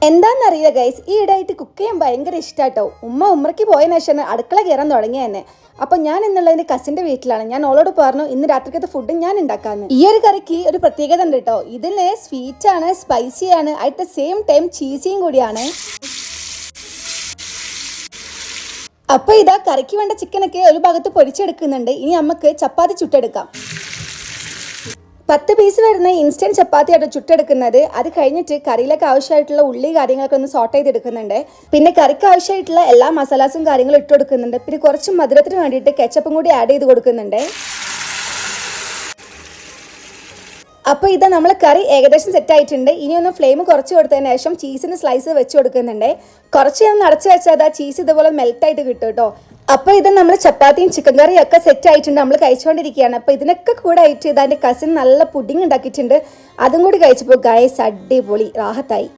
എന്താണെന്നറിയില്ല ഗൈസ്, ഈ ഇടയായിട്ട് കുക്ക് ചെയ്യാൻ ഭയങ്കര ഇഷ്ടമാട്ടോ. ഉമ്മയ്ക്ക് പോയതിനു ശേഷം അടുക്കള കയറാൻ തുടങ്ങിയ തന്നെ. അപ്പോൾ ഞാൻ എന്നുള്ളതിൻ്റെ കസിൻ്റെ വീട്ടിലാണ്. ഞാൻ ഓളോട് പറഞ്ഞു ഇന്ന് രാത്രിക്കത്തെ ഫുഡ് ഞാൻ ഉണ്ടാക്കാമെന്ന്. ഈ ഒരു കറിക്ക് ഒരു പ്രത്യേകത ഉണ്ട് കേട്ടോ. ഇതിന് സ്വീറ്റാണ്, സ്പൈസിയാണ്, അറ്റ് ദ സെയിം ടൈം ചീസിയും കൂടിയാണ്. അപ്പോൾ ഇതാ കറിക്ക് വേണ്ട ചിക്കനൊക്കെ ഒരു ഭാഗത്ത് പൊരിച്ചെടുക്കുന്നുണ്ട്. ഇനി നമുക്ക് ചപ്പാത്തി ചുട്ടെടുക്കാം. 10 പീസ് വരുന്ന ഇൻസ്റ്റൻറ്റ് ചപ്പാത്തിയായിട്ട് ചുട്ടെടുക്കുന്നത്. അത് കഴിഞ്ഞിട്ട് കറിയിലേക്ക് ആവശ്യമായിട്ടുള്ള ഉള്ളി കാര്യങ്ങളൊക്കെ ഒന്ന് സോട്ട് ചെയ്തെടുക്കുന്നുണ്ട്. പിന്നെ കറിക്ക് ആവശ്യമായിട്ടുള്ള എല്ലാ മസാലാസും കാര്യങ്ങളും ഇട്ട് കൊടുക്കുന്നുണ്ട്. പിന്നെ കുറച്ച് മധുരത്തിന് വേണ്ടിയിട്ട് കെച്ചപ്പും കൂടി ആഡ് ചെയ്ത് കൊടുക്കുന്നുണ്ട്. അപ്പോൾ ഇതാ നമ്മൾ കറി ഏകദേശം സെറ്റ് ആയിട്ടുണ്ട്. ഇനി ഒന്ന് ഫ്ലെയിം കുറച്ച് കൊടുത്തതിന് ശേഷം ചീസിന് സ്ലൈസ് വെച്ച് കൊടുക്കുന്നുണ്ട്. കുറച്ച് ഒന്ന് അടച്ചു വെച്ചാൽ ആ ചീസ് ഇതുപോലെ മെൽറ്റായിട്ട് കിട്ടും കേട്ടോ. അപ്പോൾ ഇത് നമ്മൾ ചപ്പാത്തിയും ചിക്കൻ കറിയും ഒക്കെ സെറ്റ് ആയിട്ടുണ്ട്. നമ്മൾ കഴിച്ചുകൊണ്ടിരിക്കുകയാണ്. അപ്പോൾ ഇതിനൊക്കെ കൂടെ ആയിട്ട് ഇതാൻ്റെ കസിൻ നല്ല പുഡിങ് ഉണ്ടാക്കിയിട്ടുണ്ട്. അതും കൂടി കഴിച്ചപ്പോൾ ഗൈസ് അടിപൊളി റാഹത്തായി.